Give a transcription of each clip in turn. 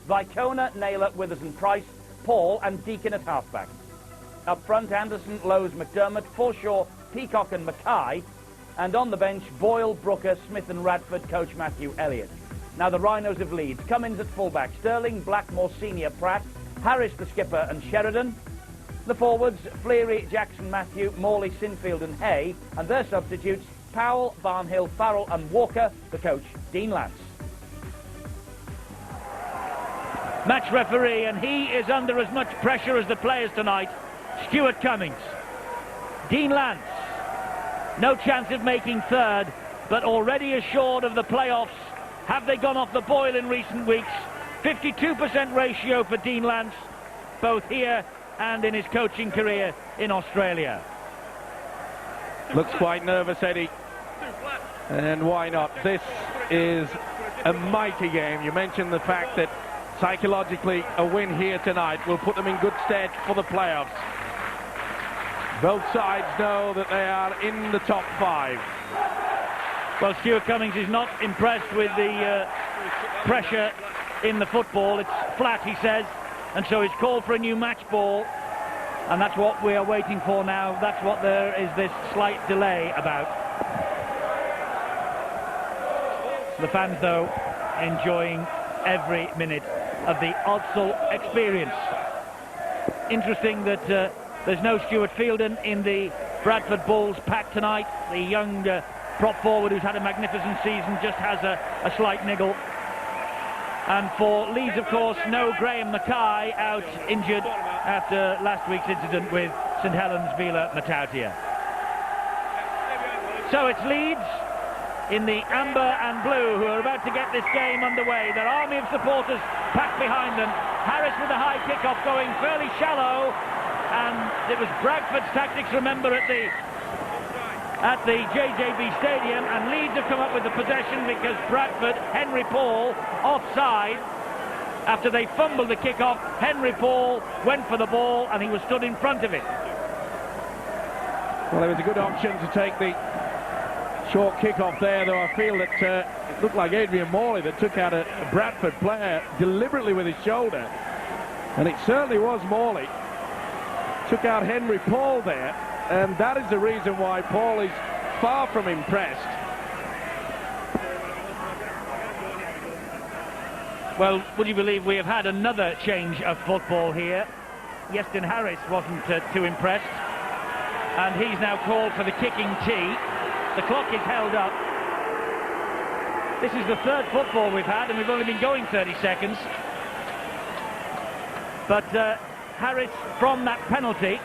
Vicona, Naylor, Withers Price, Paul and Deacon at halfback. Up front, Anderson, Lowe's, McDermott, Forshaw, Peacock and Mackay. And on the bench, Boyle, Brooker, Smith and Radford, coach Matthew Elliott. Now the Rhinos of Leeds. Cummins at fullback, Sterling, Blackmore, Senior, Pratt, Harris the skipper and Sheridan. The forwards, Fleary, Jackson, Matthew, Morley, Sinfield and Hay. And their substitutes, Powell, Barnhill, Farrell and Walker, the coach Dean Lance. Match referee, and he is under as much pressure as the players tonight, Stuart Cummings. Dean Lance, no chance of making third, but already assured of the playoffs. Have they gone off the boil in recent weeks? 52% ratio for Dean Lance, both here and in his coaching career in Australia. Looks quite nervous, Eddie. And why not? This is a mighty game. You mentioned the fact that psychologically a win here tonight will put them in good stead for the playoffs. Both sides know that they are in the top 5. Well, Stuart Cummings is not impressed with the pressure in the football. It's flat, he says, and so he's called for a new match ball, and that's what we are waiting for now. That's what there is this slight delay about. The fans, though, enjoying every minute of the Odsal experience. Interesting that there's no Stuart Fielden in the Bradford Bulls pack tonight. The young prop forward who's had a magnificent season just has a slight niggle. And for Leeds, of course, no Graham Mackay, out injured after last week's incident with St Helens Vila Matautia. So it's Leeds in the amber and blue who are about to get this game underway. Their army of supporters packed behind them. Harris with a high kick-off going fairly shallow, and it was Bradford's tactics, remember, at the JJB Stadium, and Leeds have come up with the possession because Bradford, Henry Paul, offside. After they fumbled the kick-off, Henry Paul went for the ball and he was stood in front of it. Well, it was a good option to take the short kick-off there, though I feel that it looked like Adrian Morley that took out a Bradford player deliberately with his shoulder. And it certainly was Morley. Took out Henry Paul there, and that is the reason why Paul is far from impressed. Well, would you believe we have had another change of football here? Yeston Harris wasn't too impressed, and he's now called for the kicking tee. The clock is held up. This is the third football we've had, and we've only been going 30 seconds. But Harris, from that penalty,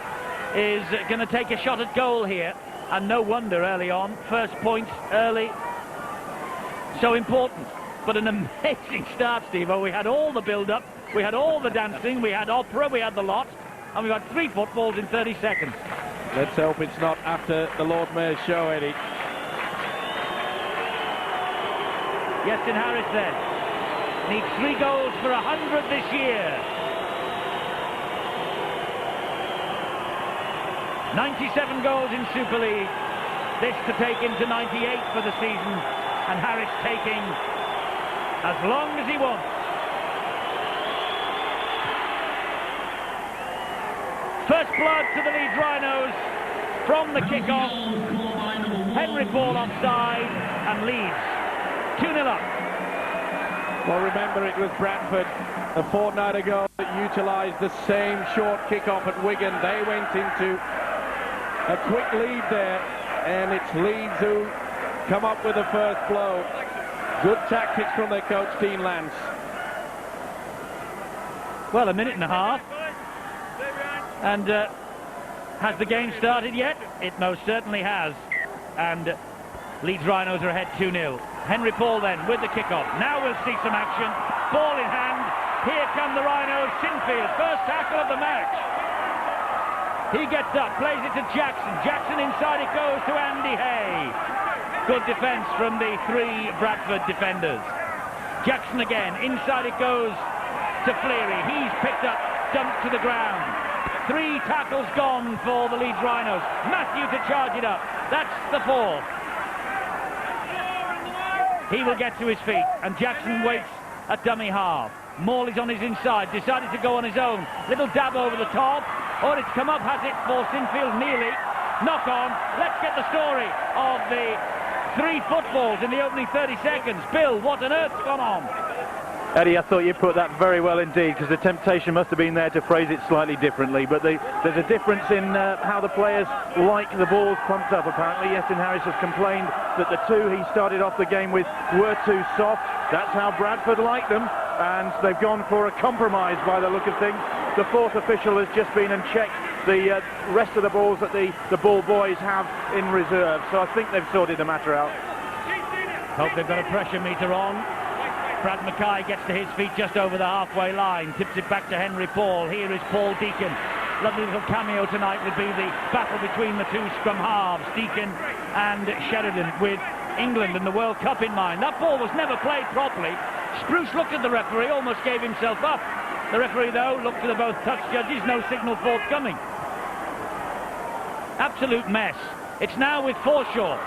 is going to take a shot at goal here, and no wonder early on. First points early, so important. But an amazing start, Steve-O. We had all the build-up, we had all the dancing, we had opera, we had the lot, and we've had 3 footballs in 30 seconds. Let's hope it's not after the Lord Mayor's show, Eddie. Yeston Harris then needs 3 goals for 100 this year. 97 goals in Super League. This to take him to 98 for the season, and Harris taking as long as he wants. First blood to the Leeds Rhinos from the kick-off. Henry Paul offside, and Leeds 2-0 up. Well, remember, it was Bradford a fortnight ago that utilised the same short kick-off at Wigan. They went into a quick lead there, and it's Leeds who come up with the first blow. Good tactics from their coach, Dean Lance. Well, a minute and a half. And has the game started yet? It most certainly has. And Leeds Rhinos are ahead 2-0. Henry Paul then with the kickoff. Now we'll see some action. Ball in hand. Here come the Rhinos. Sinfield, first tackle of the match. He gets up, plays it to Jackson. Jackson inside it goes to Andy Hay. Good defence from the 3 Bradford defenders. Jackson again, inside it goes to Fleary. He's picked up, dumped to the ground. 3 tackles gone for the Leeds Rhinos. Matthew to charge it up. That's the 4th. He will get to his feet, and Jackson waits at dummy half. Morley's on his inside, decided to go on his own. Little dab over the top. Oh, it's come up, has it, for Sinfield nearly. Knock on. Let's get the story of the 3 footballs in the opening 30 seconds. Bill, what on earth's gone on? Eddie, I thought you put that very well indeed, because the temptation must have been there to phrase it slightly differently. But there's a difference in how the players like the balls pumped up, apparently. Iestyn Harris has complained that the 2 he started off the game with were too soft. That's how Bradford liked them, and they've gone for a compromise by the look of things. The 4th official has just been and checked the rest of the balls that the ball boys have in reserve. So I think they've sorted the matter out. Hope they've got a pressure meter on. Brad Mackay gets to his feet just over the halfway line, tips it back to Henry Paul. Here is Paul Deacon. Lovely little cameo tonight would be the battle between the 2 scrum halves, Deacon and Sheridan, with England and the World Cup in mind. That ball was never played properly. Spruce looked at the referee, almost gave himself up. The referee, though, looked to the both touch judges, no signal forthcoming. Absolute mess. It's now with Forshaw.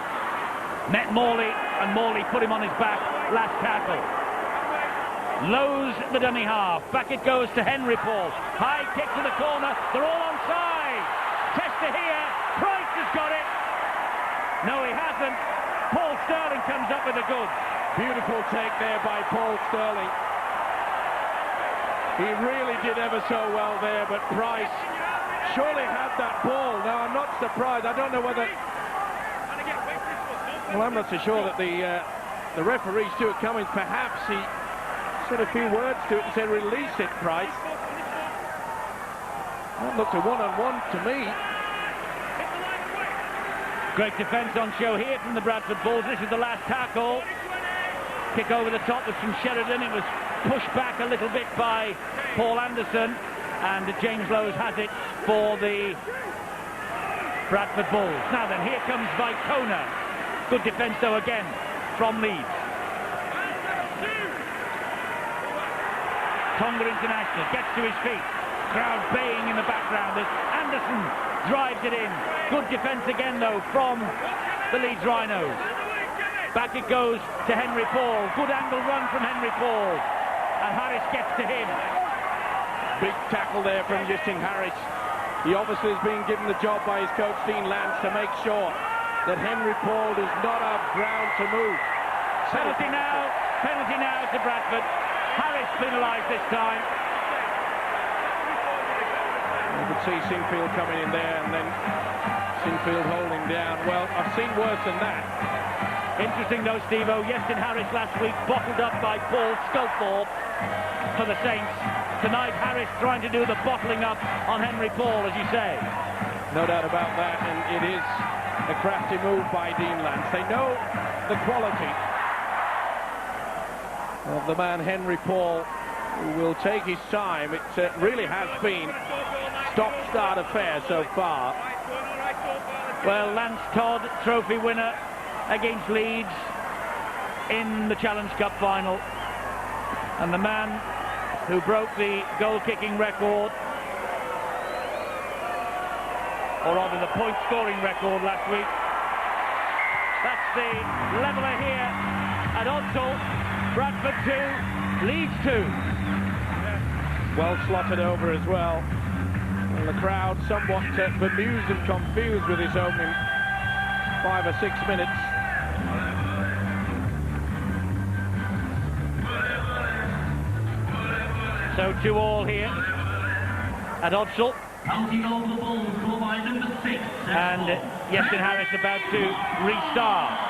Met Morley, and Morley put him on his back, last tackle. Lowe's the dummy half. Back it goes to Henry Paul. High kick to the corner. They're all onside. Tester here. Price has got it. No, he hasn't. Paul Sterling comes up with the goods. Beautiful take there by Paul Sterling. He really did ever so well there, but Price surely had that ball. Now, I'm not surprised. I don't know whether... Well, I'm not so sure that the referee, Stuart Cummings, perhaps he said a few words to it and said, release it, Price. That looked a one-on-one to me. Great defence on show here from the Bradford Bulls. This is the last tackle. Kick over the top was from Sheridan. It was pushed back a little bit by Paul Anderson, and James Lowe's has it for the Bradford Bulls. Now then, here comes Vicona. Good defence though again from Leeds. Tonga International gets to his feet. Crowd baying in the background as Anderson drives it in. Good defence again though from the Leeds Rhinos. Back it goes to Henry Paul. Good angle run from Henry Paul. And Harris gets to him. Big tackle there from Iestyn Harris. He obviously has been given the job by his coach Dean Lance to make sure that Henry Paul does not have ground to move. Penalty now to Bradford. Harris penalised this time. You could see Sinfield coming in there and then Sinfield holding down. Well, I've seen worse than that. Interesting though, Steve-O, Iestyn Harris last week bottled up by Paul Sculthorpe for the Saints. Tonight, Harris trying to do the bottling up on Henry Paul, as you say. No doubt about that, and it is a crafty move by Dean Lance. They know the quality of the man Henry Paul, who will take his time. It really has been stop-start affair so far. Well, Lance Todd, trophy winner against Leeds in the Challenge Cup final, and the man who broke the goal-kicking record, or rather the point-scoring record last week. That's the leveller here at Odsal. Bradford 2, Leeds 2. Well slotted over as well. And the crowd somewhat bemused and confused with his opening 5 or 6 minutes. So 2-2 here at Odsal. And Iestyn Harris about to restart.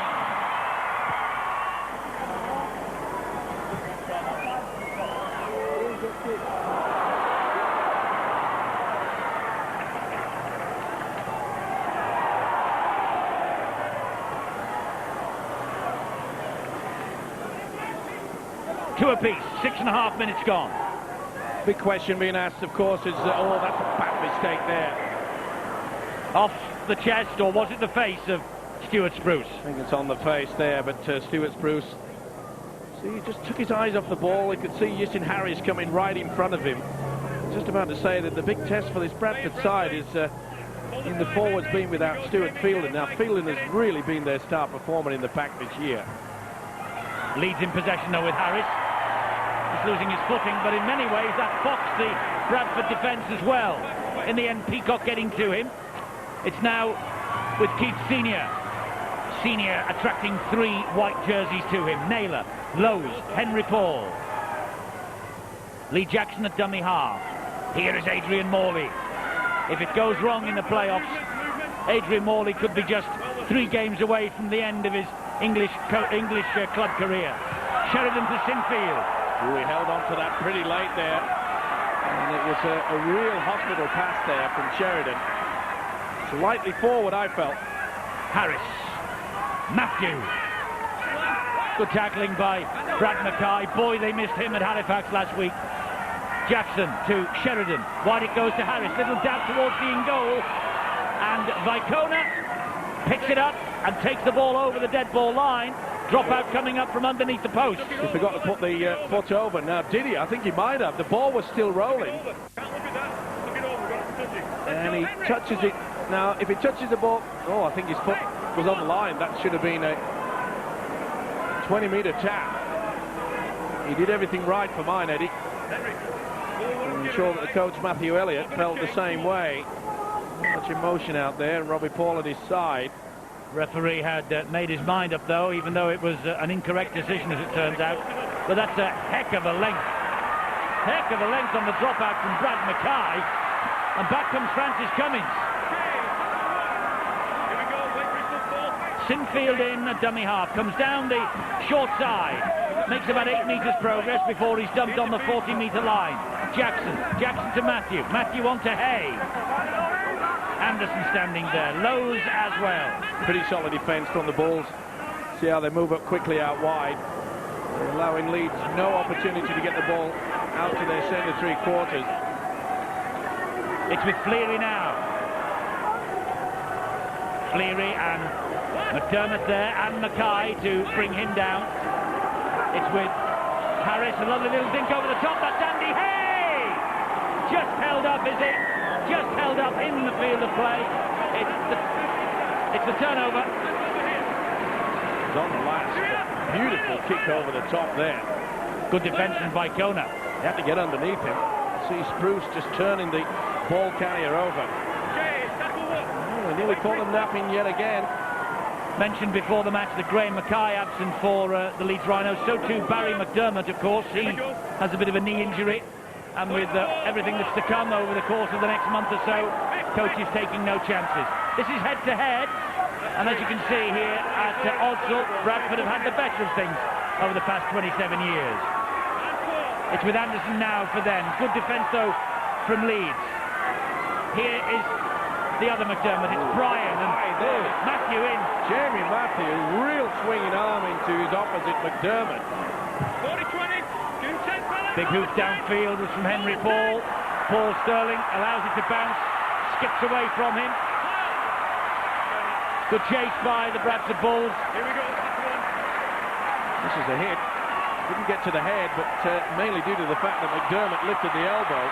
Two apiece, 6.5 minutes gone. Big question being asked, of course, is, oh, that's a bad mistake there. Off the chest, or was it the face of Stuart Spruce? I think it's on the face there, but Stuart Spruce, see, he just took his eyes off the ball. He could see Iestyn Harris coming right in front of him. Just about to say that the big test for this Bradford side is in the forwards being without Stuart Fielding. Now, Fielding has really been their star performer in the pack this year. Leeds in possession, though, with Harris. Just losing his footing, but in many ways that foxed the Bradford defence as well. In the end, Peacock getting to him. It's now with Keith Senior. Senior attracting 3 white jerseys to him. Naylor, Lowe's, Henry Paul. Lee Jackson at dummy half. Here is Adrian Morley. If it goes wrong in the playoffs, Adrian Morley could be just 3 games away from the end of his English club career. Sheridan to Sinfield. Ooh, he held on to that pretty late there. And it was a real hospital pass there from Sheridan. Slightly forward, I felt. Harris. Matthew. Good tackling by Brad Mackay. Boy, they missed him at Halifax last week. Jackson to Sheridan. Wide it goes to Harris. Little dab towards the in goal. And Vicona picks it up and takes the ball over the dead ball line. Drop out coming up from underneath the post. He forgot to put the foot over. Now, did he? I think he might have. The ball was still rolling. And he touches it. Now, if he touches the ball... Oh, I think his foot was on the line. That should have been a 20-metre tap. He did everything right for mine, Eddie. I'm sure that the coach, Matthew Elliott, felt the same way. Much emotion out there, and Robbie Paul at his side. Referee had made his mind up, though, even though it was an incorrect decision, as it turns out. But that's a heck of a length. Heck of a length on the dropout from Brad Mackay. And back comes Francis Cummins. Sinfield in a dummy half. Comes down the short side. Makes about 8 metres progress before he's dumped on the 40-metre line. Jackson to Matthew. Matthew on to Hay. Anderson standing there. Lowe's as well. Pretty solid defence from the Bulls. See how they move up quickly out wide. Allowing Leeds no opportunity to get the ball out to their centre 3/4. It's with Fleary now. Fleary and McDermott there, and Mackay to bring him down. It's with Harris, a lovely little dink over the top. That's Andy Hay! Just held up, is it? Just held up in the field of play. It's the turnover. It's on the last. Beautiful kick over the top there. Good defence from Vicona. They had to get underneath him. See Spruce just turning the ball carrier over. Oh, they nearly caught him napping yet again. Mentioned before the match that Graham Mackay absent for the Leeds Rhinos. So too Barry McDermott, of course. He has a bit of a knee injury. And with everything that's to come over the course of the next month or so, coach is taking no chances. This is head-to-head. And as you can see here at Odsal, Bradford have had the better of things over the past 27 years. It's with Anderson now for them. Good defence, though, from Leeds. Here is the other McDermott. It's Brian and Matthew in. Jamie Matthew, real swinging arm into his opposite McDermott. 40-20. Big hoof downfield was from Henry Paul. Paul Sterling allows it to bounce. Skips away from him. Good chase by the Bradford Bulls. Here we go. This is a hit. Didn't get to the head, but mainly due to the fact that McDermott lifted the elbow.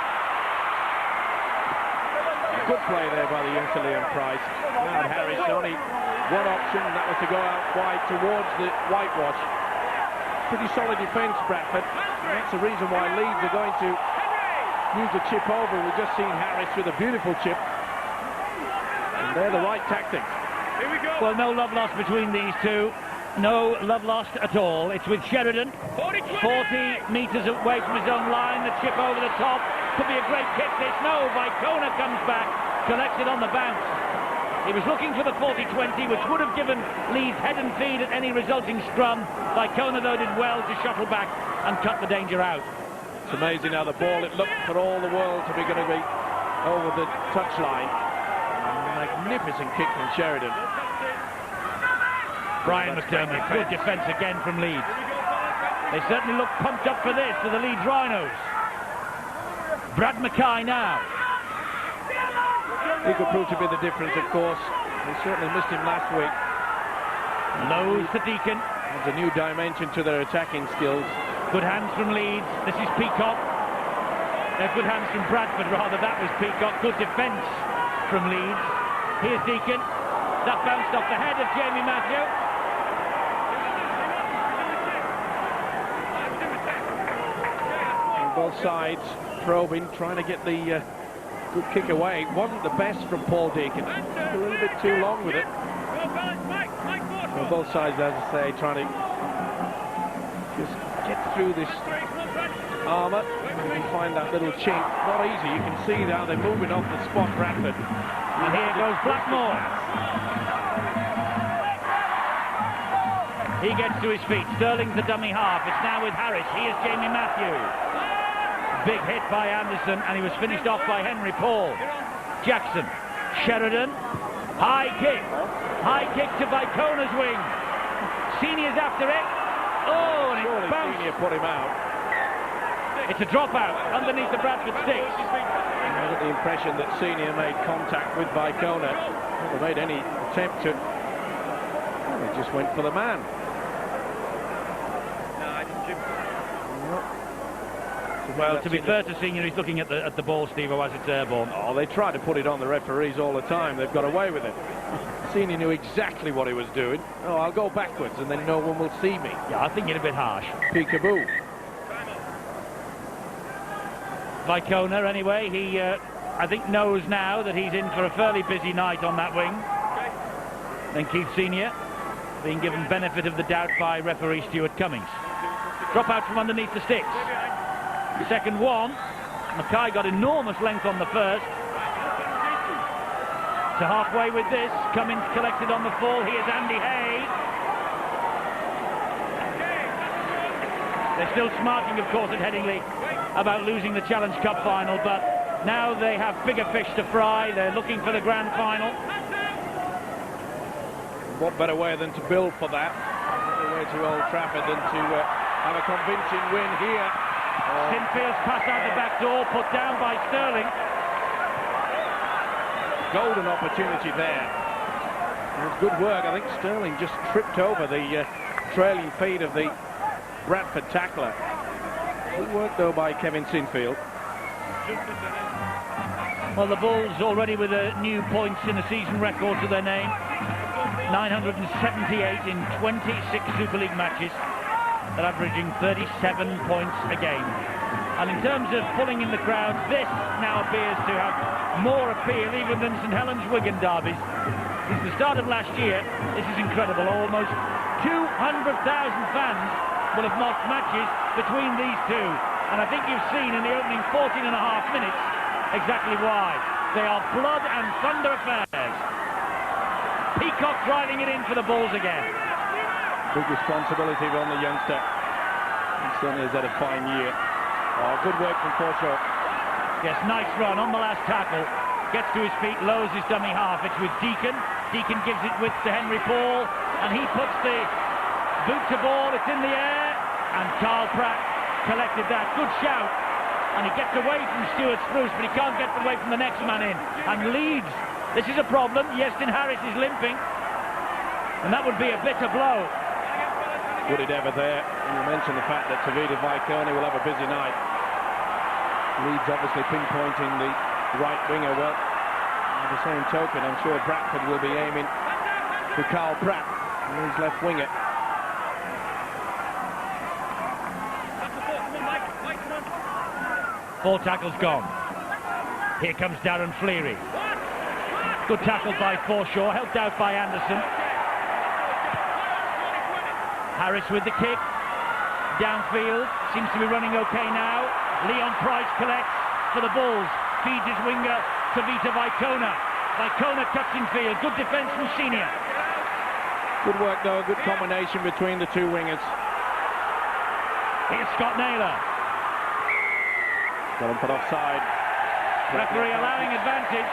Good play there by the young Liam Price. Now Harris, only one option, and that was to go out wide towards the whitewash. Pretty solid defence, Bradford. And that's the reason why Leeds are going to use the chip over. We've just seen Harris with a beautiful chip. And they're the right tactics. Here we go. Well, no love lost between these two. No love lost at all. It's with Sheridan. 40 metres away from his own line. The chip over the top. Could be a great kick this. No, Vicona comes back. Collects it on the bounce. He was looking for the 40-20, which would have given Leeds head and feet at any resulting scrum. Vicona, though, did well to shuttle back and cut the danger out. It's amazing how the ball, it looked for all the world to be going to be over the touchline. Magnificent kick from Sheridan. Brian McDermott, good defence again from Leeds. They certainly look pumped up for this, for the Leeds Rhinos. Brad Mackay now. He could prove to be the difference, of course. They certainly missed him last week. Lowe's to Deacon. There's a new dimension to their attacking skills. Good hands from Leeds. This is Peacock. Good hands from Bradford, rather. That was Peacock. Good defence from Leeds. Here's Deacon. That bounced off the head of Jamie Matthew. Both sides probing, trying to get the good kick away. Wasn't the best from Paul Deacon. A little bit too long with it. Well, both sides, as I say, trying to just get through this armour and find that little chink. Not easy. You can see now they're moving off the spot, Bradford. And here goes Blackmore. He gets to his feet. Sterling's the dummy half. It's now with Harris. He is Jamie Matthew. Big hit by Anderson, and he was finished off by Henry Paul. Jackson. Sheridan. High kick. High kick to Vicona's wing. Senior's after it. Oh, and it bounced. Senior put him out. It's a dropout underneath the Bradford sticks. I got the impression that Senior made contact with Vicona. Never made any attempt to... Well, he just went for the man. Well, to be fair to Senior, he's looking at the ball, Steve, as it's airborne. Oh, they try to put it on the referees all the time. They've got away with it. Senior knew exactly what he was doing. Oh, I'll go backwards and then no one will see me. Yeah, I think you're a bit harsh. Peekaboo. Vicona, anyway, he, I think, knows now that he's in for a fairly busy night on that wing. Then Keith Senior being given benefit of the doubt by referee Stuart Cummings. Drop out from underneath the sticks. Second one. Mackay got enormous length on the first. To halfway with this. Cummings collected on the fall. Here's Andy Hay. They're still smarting, of course, at Headingley about losing the Challenge Cup final, but now they have bigger fish to fry. They're looking for the grand final. What better way than to build for that? What better way to Old Trafford than to have a convincing win here. Sinfield's pass out the back door, put down by Sterling. Golden opportunity there. It was good work. I think Sterling just tripped over the trailing feet of the Bradford tackler. Good work though by Kevin Sinfield. Well, the Bulls already with a new points in a season record to their name. 978 in 26 Super League matches. They're averaging 37 points a game. And in terms of pulling in the crowd, this now appears to have more appeal even than St Helens Wigan derbies. Since the start of last year, this is incredible. Almost 200,000 fans will have marked matches between these two. And I think you've seen in the opening 14 and a half minutes exactly why. They are blood and thunder affairs. Peacock driving it in for the Bulls again. Big responsibility on the youngster. He certainly has had a fine year. Oh, good work from Forshaw. Yes, nice run on the last tackle. Gets to his feet, lowers his dummy half. It's with Deacon. Deacon gives it width to Henry Paul, and he puts the boot to ball. It's in the air, and Carl Pratt collected that. Good shout. And he gets away from Stuart Spruce, but he can't get away from the next man in. And Leeds, this is a problem. Yestin Harris is limping, and that would be a bitter blow. Would it ever there? And you mentioned the fact that Tavita Viconi will have a busy night. Leeds obviously pinpointing the right winger. Well, by the same token, I'm sure Bradford will be aiming for Carl Pratt, his left winger. Four tackles gone. Here comes Darren Fleary. Good tackle by Forshaw, helped out by Anderson. Harris with the kick. Downfield, seems to be running okay now. Leon Price collects for the Bulls. Feeds his winger to Vita Vicona. Vicona cuts in field. Good defence from Senior. Good work though, good combination between the two wingers. Here's Scott Naylor. Got him put offside. Referee allowing advantage.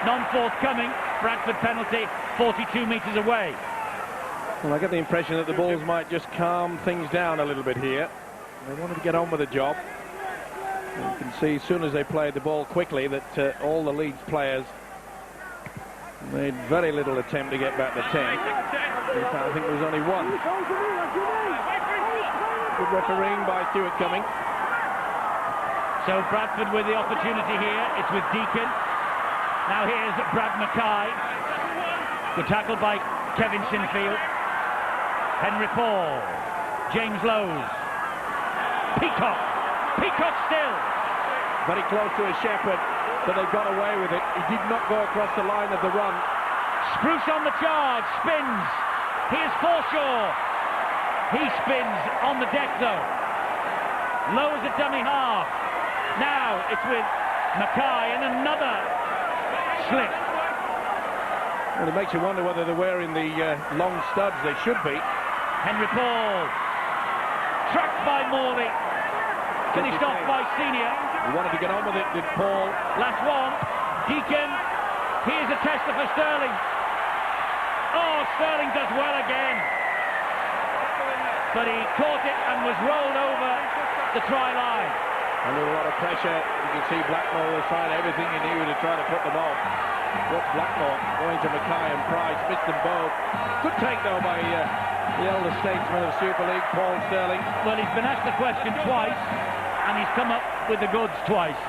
Non-forthcoming. Bradford penalty 42 metres away. Well, I get the impression that the Bulls might just calm things down a little bit here. They wanted to get on with the job. And you can see as soon as they played the ball quickly that all the Leeds players made very little attempt to get back to 10. In fact, I think there was only one. Good refereeing by Stuart Cummings. So Bradford with the opportunity here. It's with Deacon. Now here's Brad Mackay. Good tackle by Kevin Sinfield. Henry Paul. James Lowes. Peacock. Peacock still. Very close to a Shepherd, but they got away with it. He did not go across the line of the run. Spruce on the charge, spins. Here's Forshaw. He spins on the deck though. Lowers a dummy half. Now it's with Mackay and another slip. Well, it makes you wonder whether they're wearing the long studs. They should be. Henry Paul. Tracked by Morley. Finished off by Senior. He wanted to get on with it, did Paul. Last one. Deacon. Here's a tester for Sterling. Oh, Sterling does well again. But he caught it and was rolled over the try line. Under a lot of pressure. You can see Blackmore was trying everything he knew to try to put them off. What's Blackmore going to Mackay and Price? Missed them both. Good take though by the elder statesman of Super League, Paul Sterling. Well, he's been asked the question twice, and he's come up with the goods twice.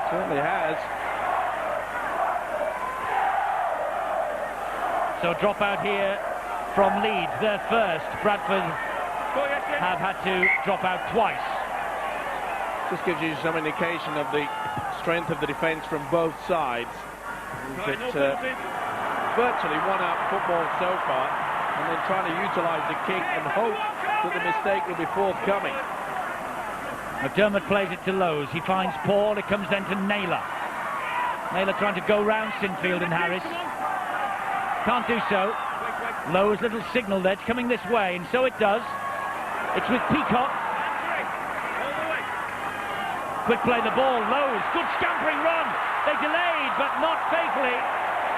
Certainly has. So drop out here from Leeds. Their first. Bradford have had to drop out twice. Just gives you some indication of the strength of the defence from both sides. It's virtually one-out football so far, and then trying to utilise the kick and hope that the mistake will be forthcoming. McDermott plays it to Lowe's. He finds Paul. It comes then to Naylor. Naylor trying to go round Sinfield and Harris. Can't do so. Lowe's little signal there. It's coming this way, and so it does. It's with Peacock. Quick play the ball. Lowe's. Good scampering run. They delayed, but not faithfully.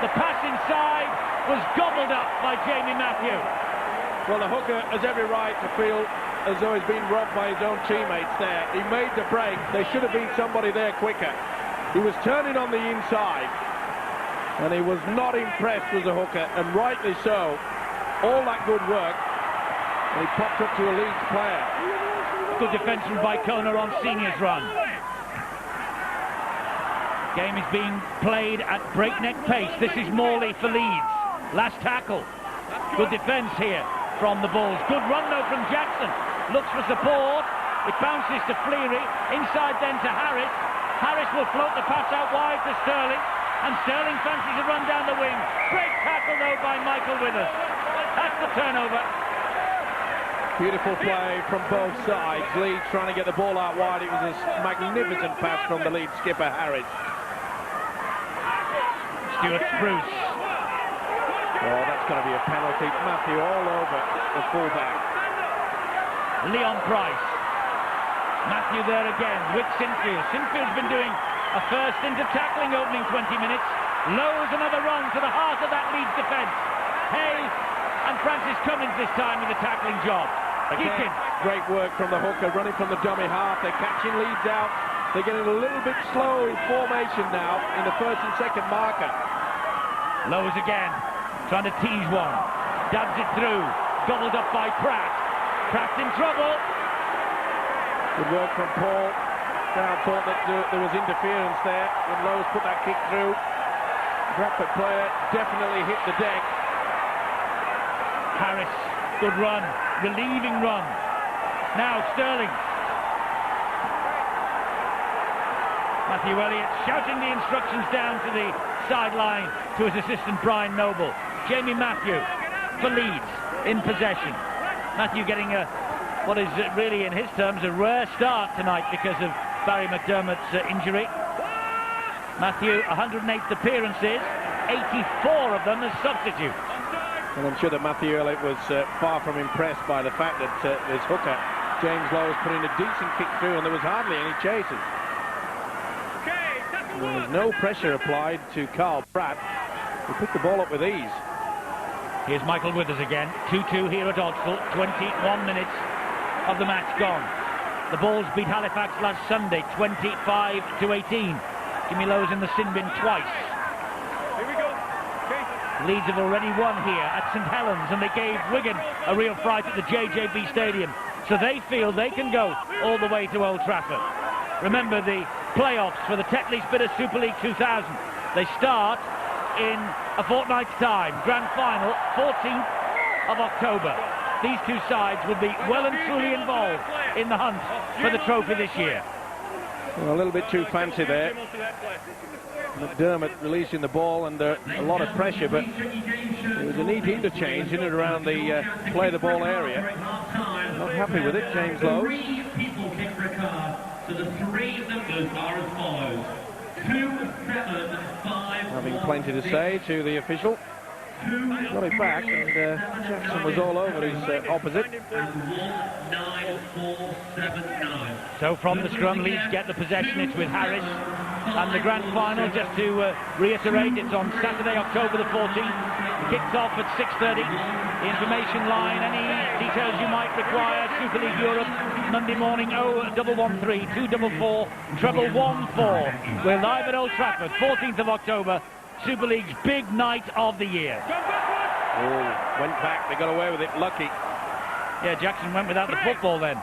The pass inside was gobbled up by Jamie Matthew. Well, the hooker has every right to feel as though he's been robbed by his own teammates there. He made the break. There should have been somebody there quicker. He was turning on the inside, and he was not impressed with the hooker, and rightly so. All that good work, and he popped up to a Leeds player. Good defence from Bicona on Senior's run. Game is being played at breakneck pace. This is Morley for Leeds. Last tackle. Good defence here from the Bulls. Good run though from Jackson. Looks for support. It bounces to Fleary. Inside then to Harris. Harris will float the pass out wide to Sterling. And Sterling fancies a run down the wing. Great tackle though by Michael Withers. That's the turnover. Beautiful play from both sides. Leeds trying to get the ball out wide. It was a magnificent pass from the Leeds skipper Harris. Stuart Spruce. Oh, that's going to be a penalty. Matthew all over the fullback. Leon Price. Matthew there again with Sinfield. Sinfield's been doing a first into tackling opening 20 minutes. Lowe's another run to the heart of that Leeds defence. Hayes and Francis Cummins this time with the tackling job. Again, great work from the hooker, running from the dummy half. They're catching Leeds out. They're getting a little bit slow in formation now in the first and second marker. Lowe's again, trying to tease one. Dabs it through, gobbled up by Pratt. Pratt's in trouble. Good work from Paul. Now thought that there was interference there when Lowe's put that kick through. Bradford player definitely hit the deck. Harris, good run, relieving run. Now Sterling. Matthew Elliott shouting the instructions down to the sideline to his assistant Brian Noble. Jamie Matthew for Leeds in possession. Matthew getting what is really in his terms a rare start tonight because of Barry McDermott's injury. Matthew, 108 appearances, 84 of them as substitute. And I'm sure that Matthew Elliott was far from impressed by the fact that his hooker, James Lowe's, put in a decent kick through and there was hardly any chases. There was no pressure applied to Carl Pratt. He picked the ball up with ease. Here's Michael Withers again. 2-2 here at Oddsall. 21 minutes of the match gone. The Bulls beat Halifax last Sunday, 25-18. Jimmy Lowe's in the sin bin twice. Here we go. Leeds have already won here at St Helens, and they gave Wigan a real fright at the JJB Stadium. So they feel they can go all the way to Old Trafford. Remember the playoffs for the Tetley's Bitter Super League 2000. They start in a fortnight's time. Grand final, 14th of October. These two sides will be well and truly involved in the hunt for the trophy this year. Well, a little bit too fancy there. McDermott releasing the ball under a lot of pressure, but it was a neat interchange in and around the play the ball area. Not happy with it, James Lowe. 3 people kick for a card, so the 3 numbers are as follows: 2, 7, 5. Having plenty to say to the official. Got it back, and Jackson was all over his opposite. 1, 9, 4, 7, 9. So from the scrum, Leeds get the possession. It's with Harris. And the grand final, just to reiterate, it's on Saturday, October the 14th. Kicks off at 6:30. The information line, any details you might require, Super League Europe, Monday morning, 0113 244 114. We're live at Old Trafford, 14th of October, Super League's big night of the year. Oh, went back, they got away with it, lucky. Yeah, Jackson went without the football then,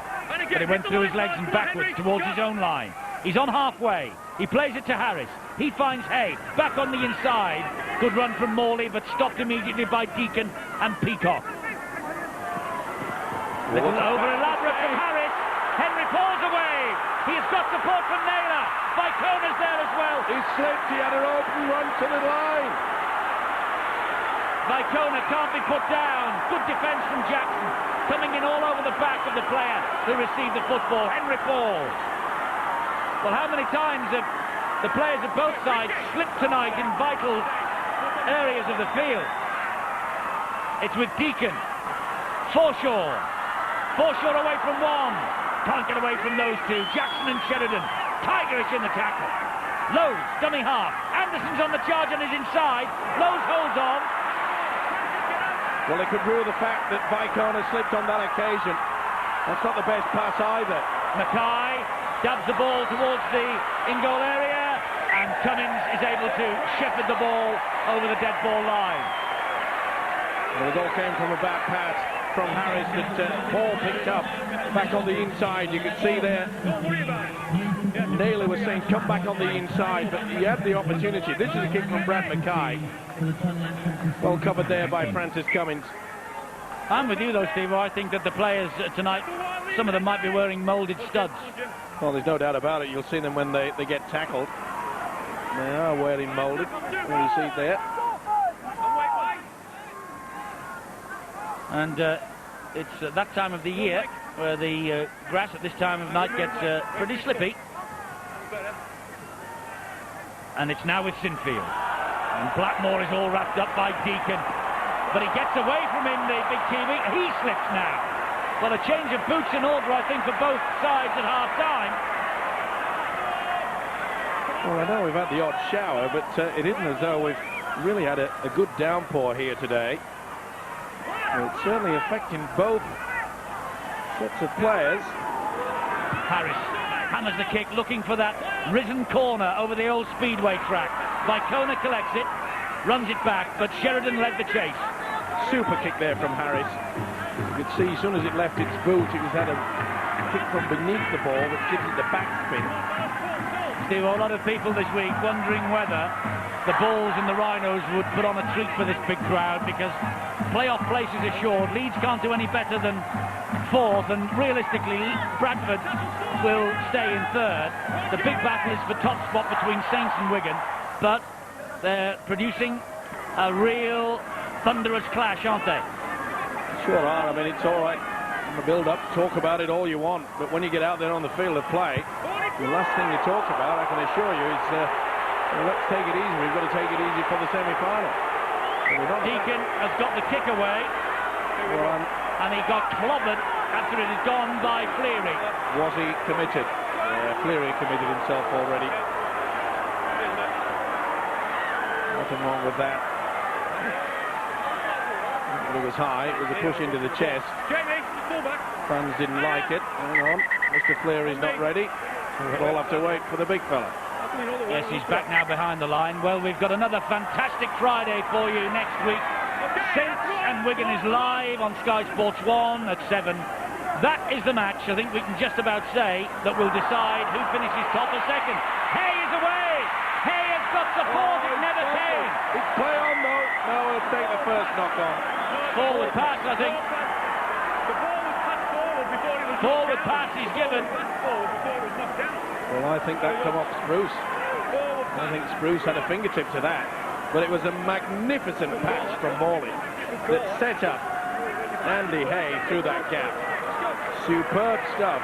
but he went through his legs and backwards towards his own line. He's on halfway. He plays it to Harris. He finds Hay. Back on the inside. Good run from Morley, but stopped immediately by Deacon and Peacock. Little over-elaborate from Harris. Henry falls away. He has got support from Naylor. Vicona's there as well. He slipped. He had an open run to the line. Vicona can't be put down. Good defence from Jackson. Coming in all over the back of the player who received the football. Henry falls. Well, how many times have the players of both sides slipped tonight in vital areas of the field? It's with Deacon. Forshaw. Forshaw away from one. Can't get away from those two. Jackson and Sheridan. Tigerish in the tackle. Lowe's, dummy half. Anderson's on the charge on his inside. Lowe's holds on. Well, they could rule the fact that Vicona slipped on that occasion. That's not the best pass either. Mackay dabs the ball towards the in-goal area, and Cummins is able to shepherd the ball over the dead ball line. Well, it all came from a bad pass from Harris that Paul picked up back on the inside. You could see there Naylor was saying come back on the inside, but he had the opportunity. This is a kick from Brad Mackay. Well covered there by Francis Cummins. I'm with you though, Steve. I think that the players tonight, some of them might be wearing moulded studs. Well, there's no doubt about it. You'll see them when they get tackled. They are wearing moulded. There you see it there. And it's that time of the year where the grass at this time of night gets pretty slippy. And it's now with Sinfield. And Blackmore is all wrapped up by Deacon. But he gets away from him, the big Kiwi. He slips now. Well, a change of boots in order, I think, for both sides at half-time. Well, I know we've had the odd shower, but it isn't as though we've really had a good downpour here today. It's certainly affecting both sets of players. Harris hammers the kick, looking for that risen corner over the old speedway track. Vicona collects it, runs it back, but Sheridan led the chase. Super kick there from Harris. You could see as soon as it left its boot, it was had a kick from beneath the ball that gives it the backspin. Steve, a lot of people this week wondering whether the Bulls and the Rhinos would put on a treat for this big crowd, because playoff places assured. Leeds can't do any better than fourth, and realistically Bradford will stay in third. The big battle is for top spot between Saints and Wigan, but they're producing a real thunderous clash, aren't they? Sure are. I mean, it's all right in the build-up, talk about it all you want, but when you get out there on the field of play, the last thing you talk about, I can assure you, is well, let's take it easy. We've got to take it easy for the semi-final. Deacon has got the kick away, and he got clobbered after it had gone by Cleary. Was he committed? Cleary committed himself already. Nothing wrong with that. It was high. It was a push into the chest. Fans didn't like it. Hang on. Mr. Cleary's not ready. We'll all have to wait for the big fella. Yes, he's back now behind the line. Well, we've got another fantastic Friday for you next week. Saints and Wigan is live on Sky Sports 1 at 7. That is the match, I think we can just about say, that will decide who finishes top or second. Hay is away! Hay has got support, it never came! It's play on though. No, we'll take the first knock on. Forward pass, I think. Forward pass is given. Well, Well, I think that come off Spruce. I think Spruce had a fingertip to that. But it was a magnificent pass from Morley that set up Andy Hay through that gap. Superb stuff.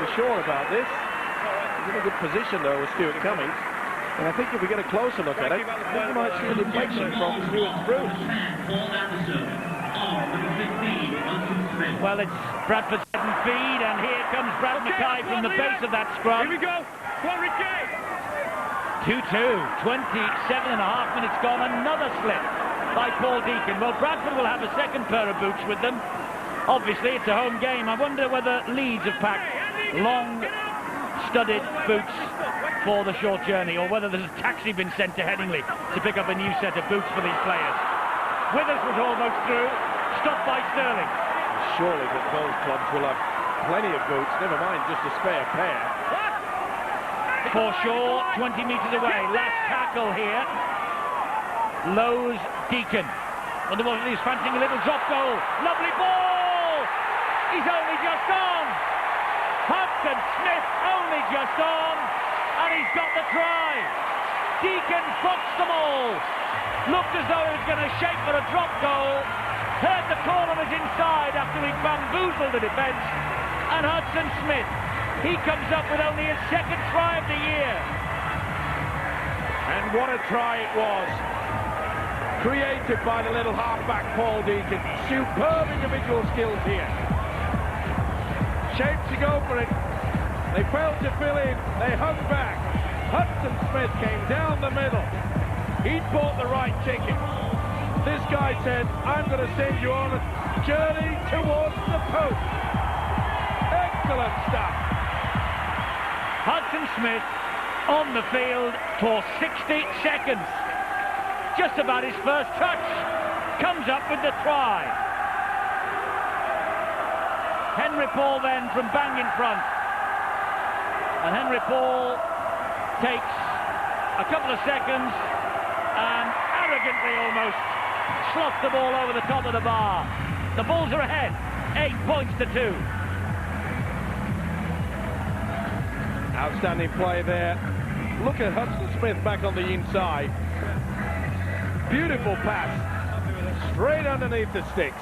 We're sure about this. He's in a good position, though, with Stuart Cummings. And I think if we get a closer look at it, I think we might see a deflection from Stuart Spruce. Well, it's Bradford's head and feed, and here comes Brad Mackay from the base of that scrum. Here we go. Come on, Ricky. 2-2, 27.5 minutes gone, another slip by Paul Deacon. Well, Bradford will have a second pair of boots with them. Obviously, it's a home game. I wonder whether Leeds have packed long, studded boots for the short journey, or whether there's a taxi been sent to Headingley to pick up a new set of boots for these players. Withers was almost through, stopped by Sterling. Surely that both clubs will have plenty of boots, never mind just a spare pair. Forshaw, 20 metres away. Last tackle here. Lowe's Deacon. Wonder what he's fancying, a little drop goal. Lovely ball! He's only just on. Hudson Smith only just on. And he's got the try. Deacon books them all. Looked as though he was going to shape for a drop goal. Heard the call on his inside after he bamboozled the defence. And Hudson Smith, he comes up with only his second try of the year. And what a try it was. Created by the little halfback Paul Deacon. Superb individual skills here. Shaped to go for it. They failed to fill in. They hung back. Hudson Smith came down the middle. He'd bought the right ticket. This guy said, I'm going to send you on a journey towards the post. Excellent stuff. Hudson Smith on the field for 60 seconds. Just about his first touch. Comes up with the try. Henry Paul then from bang in front. And Henry Paul takes a couple of seconds and arrogantly almost slots the ball over the top of the bar. The Bulls are ahead, 8 points to 2. Outstanding play there. Look at Hudson Smith back on the inside. Beautiful pass. Straight underneath the sticks.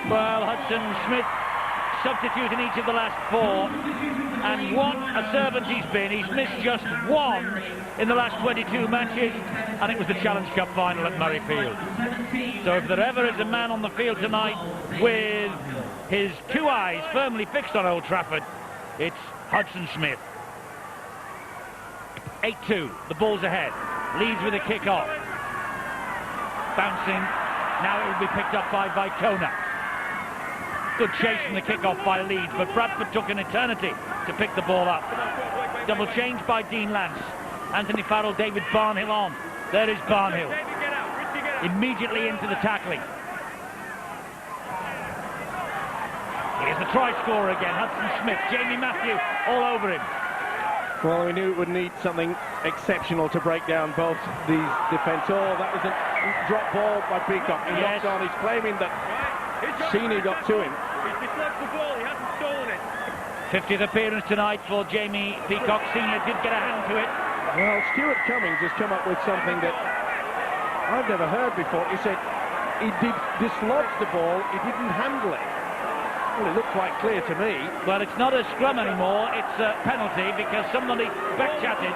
Well, Hudson Smith substitute in each of the last 4, and what a servant he's been. He's missed just one in the last 22 matches, and it was the Challenge Cup final at Murrayfield. So if there ever is a man on the field tonight with his 2 eyes firmly fixed on Old Trafford, it's Hudson Smith. 8-2, the Bulls ahead. Leeds with a kick-off. Bouncing, now it will be picked up by Vicona. Good chase from the kick-off by Leeds, but Bradford took an eternity to pick the ball up. Double change by Dean Lance. Anthony Farrell, David Barnhill on. There is Barnhill. Immediately into the tackling. Here's the try scorer again, Hudson Smith. Jamie Matthew all over him. Well, we knew it would need something exceptional to break down both these defence. Oh, that was a drop ball by Peacock. He locked on. He's claiming that Sini got to him. He's dislodged the ball, he hasn't stolen it. 50th appearance tonight for Jamie Peacock. Senior did get a hand to it. Well, Stuart Cummings has come up with something that I've never heard before. He said he did dislodge the ball, he didn't handle it. Well, it looked quite clear to me. Well, it's not a scrum anymore, it's a penalty because somebody back-chatted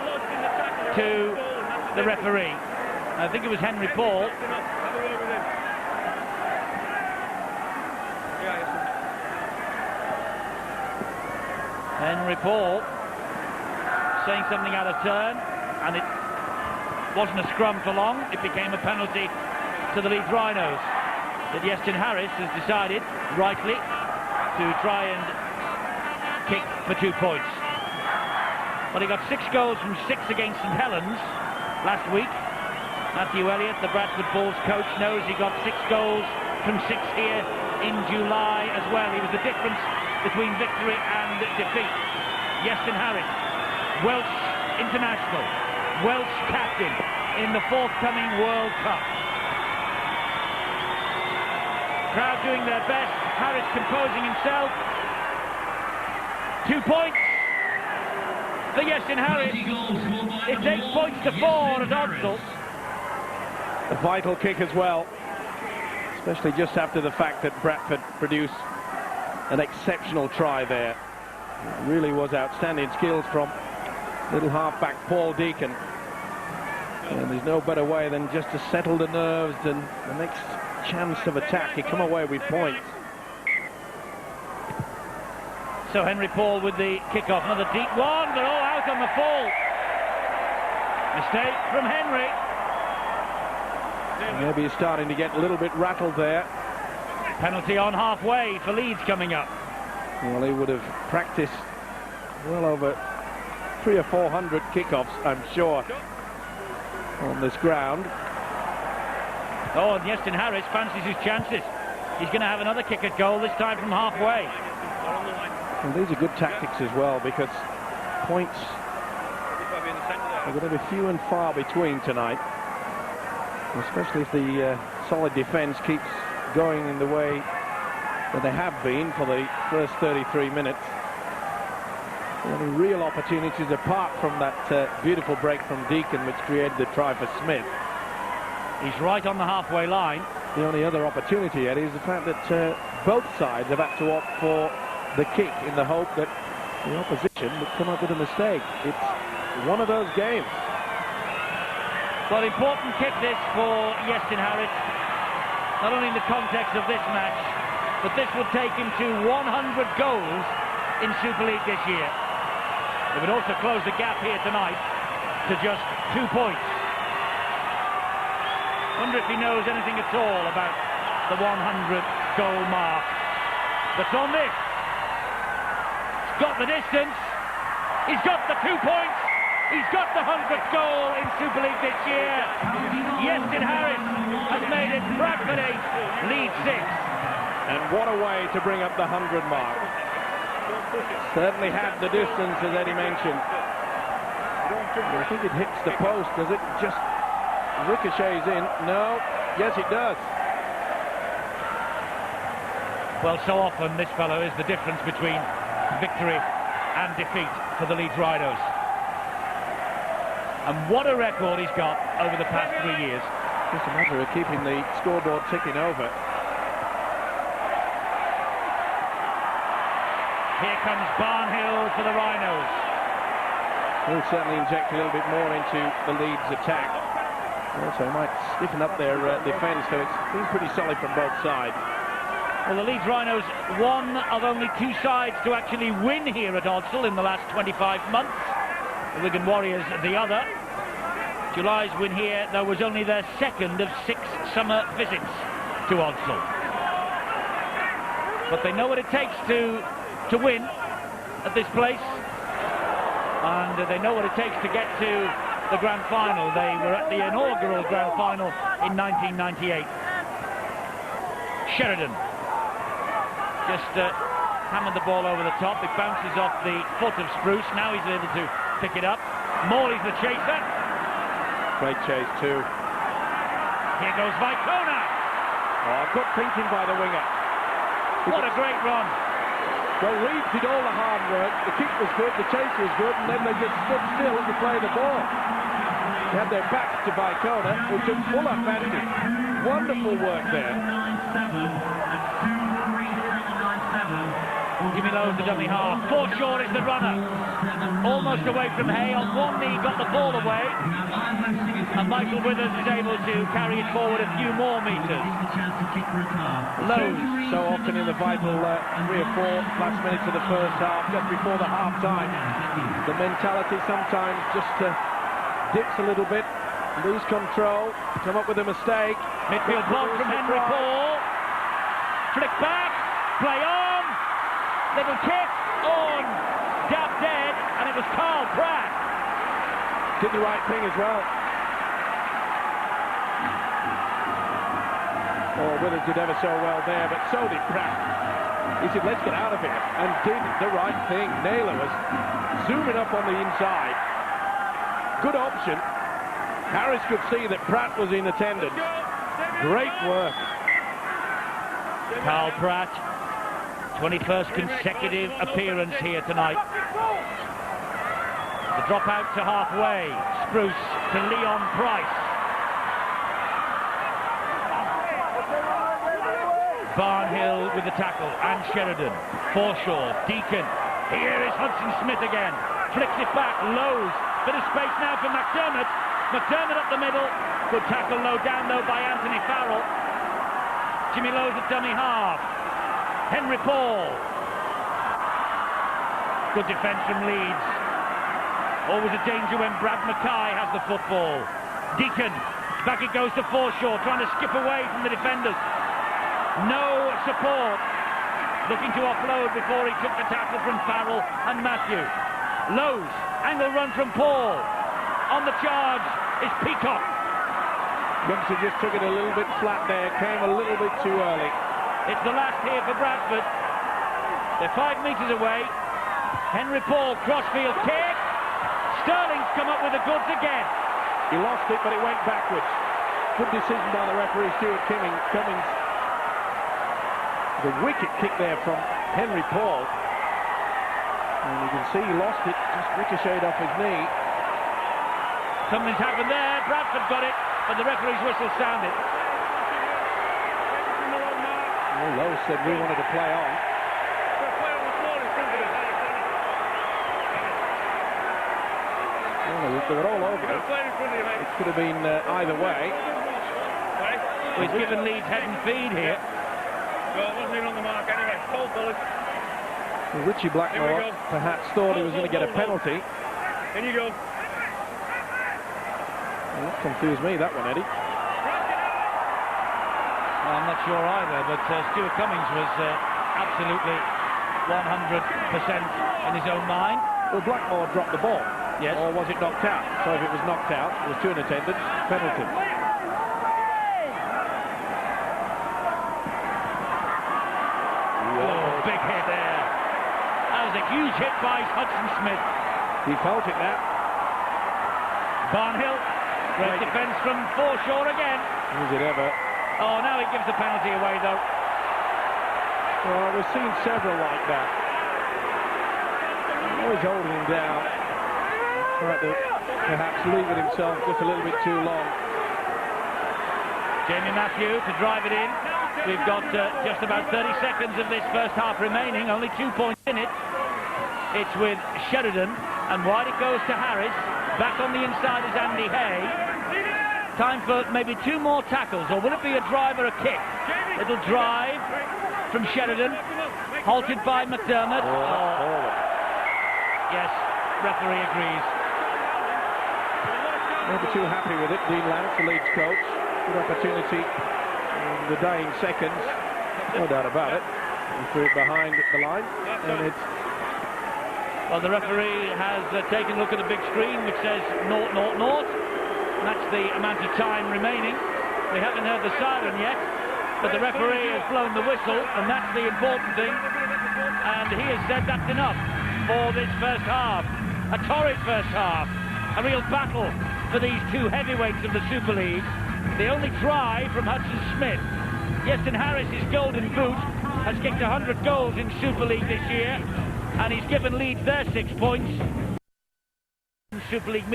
to the referee. I think it was Henry Paul. Henry Paul saying something out of turn, and it wasn't a scrum for long. It became a penalty to the Leeds Rhinos. That Yeston Harris has decided, rightly, to try and kick for 2 points. But he got 6 goals from 6 against St Helens last week. Matthew Elliott, the Bradford Bulls coach, knows he got 6 goals from 6 here in July as well. He was the difference between victory and defeat. Yeston Harris, Welsh international, Welsh captain in the forthcoming World Cup. Crowd doing their best. Harris composing himself. 2 points for Iestyn Harris. It's 8 points to 4 at Odsal. A vital kick as well, especially just after the fact that Bradford produced an exceptional try there. It really was outstanding skills from little halfback Paul Deacon. And there's no better way than just to settle the nerves, and the next chance of attack, you come away with points. So Henry Paul with the kick-off. Another deep one, but all out on the full. Mistake from Henry. Maybe he's starting to get a little bit rattled there. Penalty on halfway for Leeds coming up. Well, he would have practiced well over 300 or 400 kickoffs, I'm sure, on this ground. Oh, and Iestyn Harris fancies his chances. He's going to have another kick at goal, this time from halfway. Well, these are good tactics as well, because points are going to be few and far between tonight, especially if the solid defence keeps going in the way that they have been for the first 33 minutes. The only real opportunities, apart from that beautiful break from Deacon, which created the try for Smith. He's right on the halfway line. The only other opportunity, Eddie, is the fact that both sides have had to opt for the kick in the hope that the opposition would come up with a mistake. It's one of those games. Well, important kick this for Iestyn Harris, not only in the context of this match, but this would take him to 100 goals in Super League this year. It would also close the gap here tonight to just 2 points. Wonder if he knows anything at all about the 100-goal mark. But on this, he's got the distance, he's got the 2 points, he's got the 100th goal in Super League this year. Iestyn Harris has made it Bradford 8, Leeds 6. And what a way to bring up the 100 mark. Certainly had the distance, as Eddie mentioned. I think it hits the post, does it? Just ricochets in. No. Yes, it does. Well, so often this fellow is the difference between victory and defeat for the Leeds Rhinos. And what a record he's got over the past 3 years. Just a matter of keeping the scoreboard ticking over. Here comes Barnhill for the Rhinos. He'll certainly inject a little bit more into the Leeds attack. Also might stiffen up their defence, so it's been pretty solid from both sides. Well, the Leeds Rhinos, one of only 2 sides to actually win here at Odsal in the last 25 months. The Wigan Warriors the other. July's win here, though, was only their second of 6 summer visits to Odsal. But they know what it takes to win at this place, and they know what it takes to get to the grand final. They were at the inaugural grand final in 1998. Sheridan just hammered the ball over the top. It bounces off the foot of Spruce. Now he's able to pick it up. Morley's the chaser. Great chase too. Here goes Vicona. Oh, good thinking by the winger. What a great run. Well, Leeds did all the hard work. The kick was good, the chase was good, and then they just stood still to play the ball. They had their backs to Vicona, who took full advantage. Wonderful work there. Jimmy Lowe's the dummy half. Forshaw is the runner. Almost away from Hay. On one knee, got the ball away. And Michael Withers is able to carry it forward a few more metres. Lowe's so often in the vital 3 or 4 last minutes of the first half, just before the half-time. The mentality sometimes just dips a little bit, lose control, come up with a mistake. Midfield block from Henry Paul. Flick back, play on. Little kick on, dab dead, and it was Carl Pratt. Did the right thing as well. Oh, Withers did ever so well there, but so did Pratt. He said, let's get out of here, and did the right thing. Naylor was zooming up on the inside. Good option. Harris could see that Pratt was in attendance. Great work. Carl Pratt, 21st consecutive appearance here tonight. The drop out to halfway, Spruce to Leon Price. Barnhill with the tackle, and Sheridan. Forshaw, Deacon. Here is Hudson Smith again. Flicks it back, Lowe's. Bit of space now for McDermott. McDermott up the middle. Good tackle low down though by Anthony Farrell. Jimmy Lowe's at dummy half. Henry Paul. Good defence from Leeds. Always a danger when Brad Mackay has the football. Deacon. Back it goes to Forshaw, trying to skip away from the defenders. No support. Looking to offload before he took the tackle from Farrell and Matthew. Lowe's. Angle run from Paul. On the charge is Peacock. Gumpsey just took it a little bit flat there, came a little bit too early. It's the last here for Bradford. They're 5 metres away. Henry Paul, crossfield kick. Sterling's come up with the goods again. He lost it, but it went backwards. Good decision by the referee, Stuart Cummings. The wicket kick there from Henry Paul. And you can see he lost it, just ricocheted off his knee. Something's happened there. Bradford got it, but the referee's whistle sounded. Well, Lowe said we wanted to play on. Well, they were all over it. It could have been either way. Well, he's given Leeds head and feed here. Well, it wasn't even on the mark anyway. Cold bullet. Well, Richie Blackmore perhaps thought he was going to get a penalty. In you go. Well, that confused me, that one, Eddie. Well, I'm not sure either, but Stuart Cummings was absolutely 100% in his own mind. Well, Blackmore dropped the ball. Yes. Or was it knocked out? So if it was knocked out, it was 2 in attendance, penalty. Oh, big hit there. That was a huge hit by Hudson Smith. He felt it now. Barnhill, great defence from Forshaw again. Was it ever? Oh, now he gives the penalty away, though. Well, we've seen several like that. Always holding him down. Trying to perhaps leave it himself just a little bit too long. Jamie Matthew to drive it in. We've got just about 30 seconds of this first half remaining, only 2 points in it. It's with Sheridan, and wide it goes to Harris. Back on the inside is Andy Hay. Time for maybe 2 more tackles, or will it be a drive or a kick? It'll drive from Sheridan, halted by McDermott. Yes, referee agrees. Never too happy with it, Dean Lance, the Leeds coach. Good opportunity in the dying seconds, no doubt about it. He threw it behind the line, and it's... Well, the referee has taken a look at the big screen, which says 0-0-0. That's the amount of time remaining. We haven't heard the siren yet, but the referee has blown the whistle, and that's the important thing. And he has said that's enough for this first half. A torrid first half. A real battle for these 2 heavyweights of the Super League. The only try from Hudson Smith. Yeston Harris's golden boot has kicked 100 goals in Super League this year, and he's given Leeds their 6 points. Super League